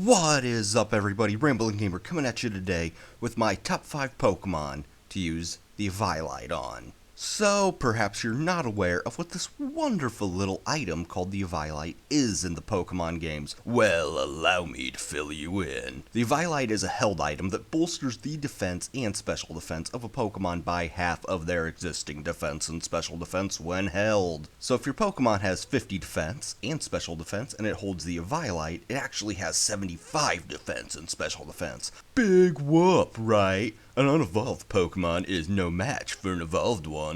What is up, everybody? Rambling Gamer coming at you today with my top 5 Pokemon to use the eviolite on. So, perhaps you're not aware of what this wonderful little item called the eviolite is in the Pokemon games. Well, allow me to fill you in. The eviolite is a held item that bolsters the defense and special defense of a Pokemon by half of their existing defense and special defense when held. So if your Pokemon has 50 defense and special defense and it holds the eviolite, it actually has 75 defense and special defense. Big whoop, right? An unevolved Pokemon is no match for an evolved one.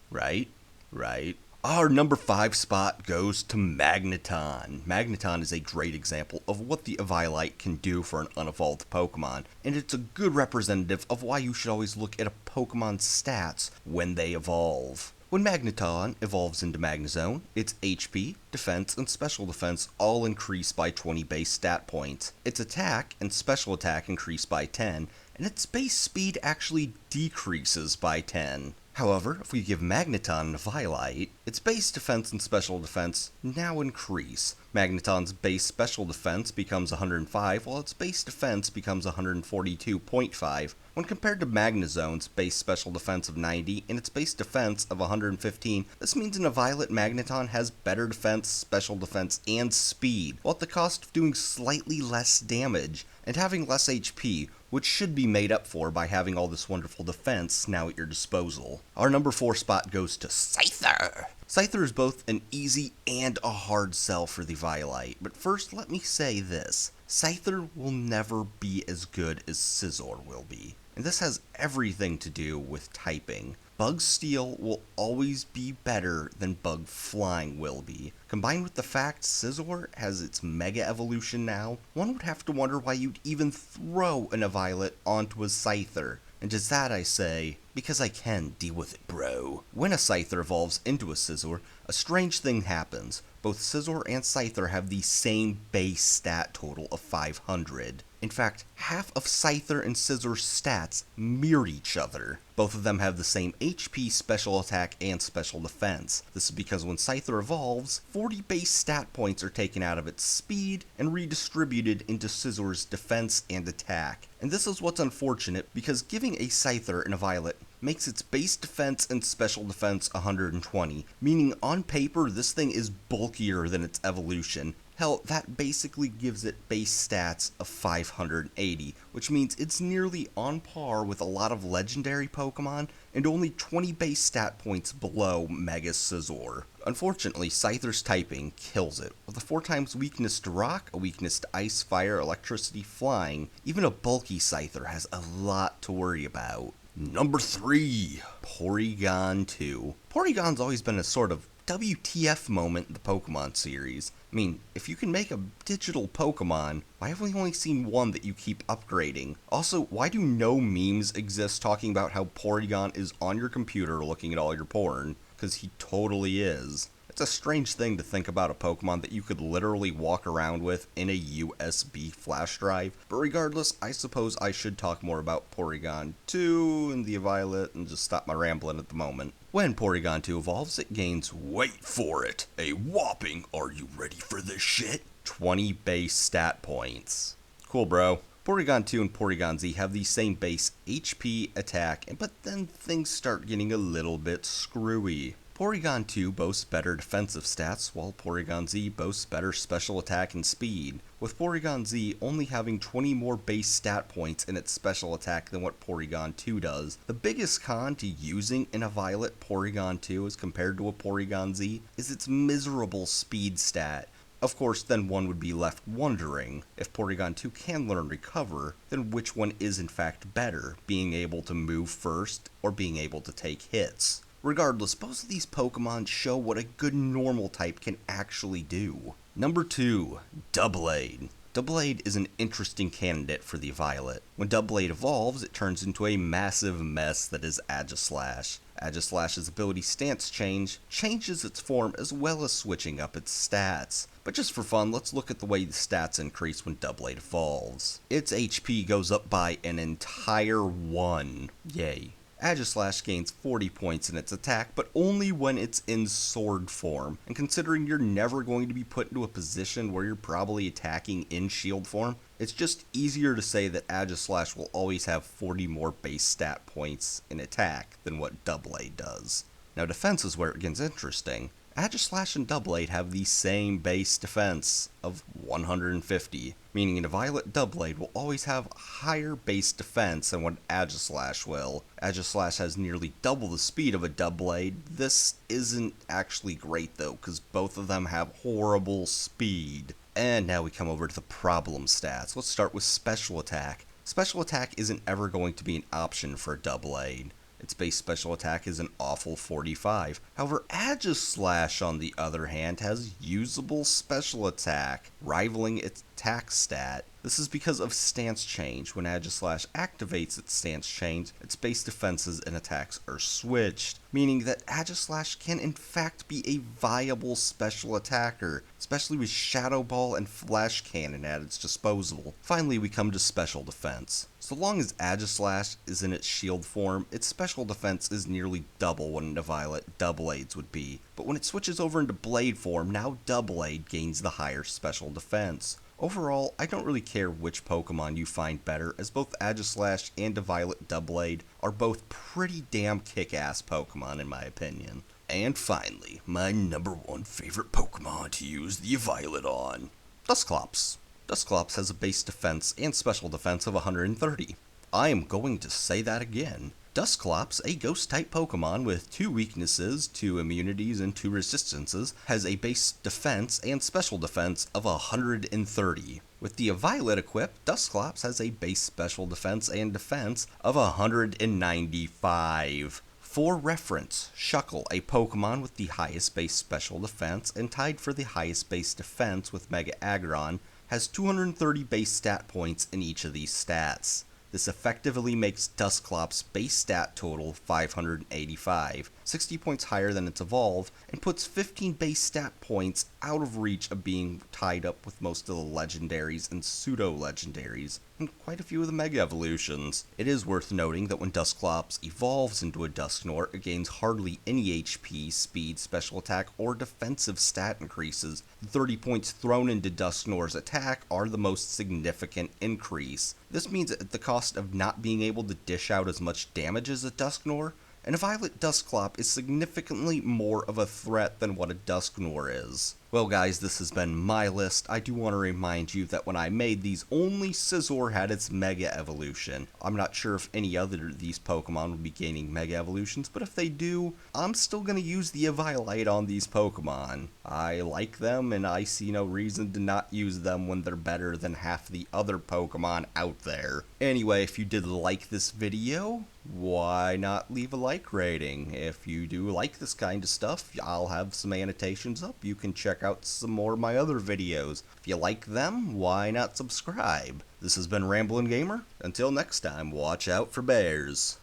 Right? Our number 5 spot goes to Magneton. Magneton is a great example of what the eviolite can do for an unevolved Pokemon, and it's a good representative of why you should always look at a Pokemon's stats when they evolve. When Magneton evolves into Magnezone, its HP, defense, and special defense all increase by 20 base stat points. Its attack and special attack increase by 10, and its base speed actually decreases by 10. However, if we give Magneton an eviolite, its base defense and special defense now increase. Magneton's base special defense becomes 105, while its base defense becomes 142.5. When compared to Magnezone's base special defense of 90 and its base defense of 115, this means an eviolite Magneton has better defense, special defense, and speed, while at the cost of doing slightly less damage and having less HP, which should be made up for by having all this wonderful defense now at your disposal. Our number 4 spot goes to Scyther. Scyther is both an easy and a hard sell for the eviolite, but first let me say this. Scyther will never be as good as Scizor will be, and this has everything to do with typing. Bug Steel will always be better than Bug Flying will be. Combined with the fact Scizor has its Mega Evolution now, one would have to wonder why you'd even throw an eviolite onto a Scyther. And to that I say, because I can deal with it, bro. When a Scyther evolves into a Scizor, a strange thing happens. Both Scizor and Scyther have the same base stat total of 500. In fact, half of Scyther and Scizor's stats mirror each other. Both of them have the same HP, special attack, and special defense. This is because when Scyther evolves, 40 base stat points are taken out of its speed and redistributed into Scizor's defense and attack. And this is what's unfortunate, because giving a Scyther an eviolite makes its base defense and special defense 120, meaning on paper this thing is bulkier than its evolution. Hell, that basically gives it base stats of 580, which means it's nearly on par with a lot of legendary Pokemon and only 20 base stat points below Mega Scizor. Unfortunately, Scyther's typing kills it. With a 4 times weakness to rock, a weakness to ice, fire, electricity, flying, even a bulky Scyther has a lot to worry about. Number 3, Porygon 2. Porygon's always been a sort of WTF moment in the Pokemon series. I mean, if you can make a digital Pokemon, why have we only seen one that you keep upgrading? Also, why do no memes exist talking about how Porygon is on your computer looking at all your porn? Because he totally is. It's a strange thing to think about a Pokemon that you could literally walk around with in a USB flash drive. But regardless, I suppose I should talk more about Porygon 2 and the eviolite and just stop my rambling at the moment. When Porygon 2 evolves, it gains, wait for it, a whopping, are you ready for this shit? 20 base stat points. Cool, bro. Porygon 2 and Porygon Z have the same base HP, attack, but then things start getting a little bit screwy. Porygon 2 boasts better defensive stats, while Porygon Z boasts better special attack and speed, with Porygon Z only having 20 more base stat points in its special attack than what Porygon 2 does. The biggest con to using an eviolite Porygon 2 as compared to a Porygon Z is its miserable speed stat. Of course, then one would be left wondering, if Porygon 2 can learn Recover, then which one is in fact better, being able to move first or being able to take hits. Regardless, both of these Pokemon show what a good normal type can actually do. Number 2, Doublade. Doublade is an interesting candidate for the eviolite. When Doublade evolves, it turns into a massive mess that is Aegislash. Aegislash's ability Stance Change changes its form as well as switching up its stats. But just for fun, let's look at the way the stats increase when Doublade evolves. Its HP goes up by an entire 1. Yay. Aegislash gains 40 points in its attack, but only when it's in sword form. And considering you're never going to be put into a position where you're probably attacking in shield form, it's just easier to say that Aegislash will always have 40 more base stat points in attack than what Doublade does. Now defense is where it gets interesting. Aegislash and Doublade have the same base defense of 150, meaning an Eviolite Doublade will always have higher base defense than what Aegislash will. Aegislash has nearly double the speed of a Doublade. This isn't actually great though, because both of them have horrible speed. And now we come over to the problem stats. Let's start with Special Attack. Special Attack isn't ever going to be an option for a Doublade. Its base special attack is an awful 45. However, Aegislash, on the other hand, has usable special attack, rivaling its attack stat. This is because of stance change. When Aegislash activates its stance change, its base defenses and attacks are switched, meaning that Aegislash can in fact be a viable special attacker, especially with Shadow Ball and Flash Cannon at its disposal. Finally, we come to special defense. So long as Aegislash is in its shield form, its special defense is nearly double what an Eviolite Doublades would be. But when it switches over into blade form, now Doublade gains the higher special defense. Overall, I don't really care which Pokemon you find better, as both Aegislash and Eviolite Doublade are both pretty damn kick-ass Pokemon in my opinion. And finally, my number one favorite Pokemon to use the Eviolite on, Dusclops. Dusclops has a base defense and special defense of 130. I am going to say that again. Dusclops, a ghost-type Pokemon with 2 weaknesses, 2 immunities, and 2 resistances, has a base defense and special defense of 130. With the Eviolite equipped, Dusclops has a base special defense and defense of 195. For reference, Shuckle, a Pokemon with the highest base special defense and tied for the highest base defense with Mega Aggron, has 230 base stat points in each of these stats. This effectively makes Dusclops' base stat total 585, 60 points higher than its Evolve, and puts 15 base stat points out of reach of being tied up with most of the legendaries and pseudo-legendaries, and quite a few of the Mega Evolutions. It is worth noting that when Dusclops evolves into a Dusknoir, it gains hardly any HP, speed, special attack, or defensive stat increases. The 30 points thrown into Dusknoir's attack are the most significant increase. This means at the cost of not being able to dish out as much damage as a Dusknoir, and a Eviolite Dusclop is significantly more of a threat than what a Dusknoir is. Well guys, this has been my list. I do want to remind you that when I made these, only Scizor had its Mega Evolution. I'm not sure if any other of these Pokemon will be gaining Mega Evolutions, but if they do, I'm still going to use the Eviolite on these Pokemon. I like them, and I see no reason to not use them when they're better than half the other Pokemon out there. Anyway, if you did like this video, why not leave a like rating? If you do like this kind of stuff, I'll have some annotations up. You can check out some more of my other videos. If you like them, why not subscribe? This has been Ramblin' Gamer. Until next time, watch out for bears.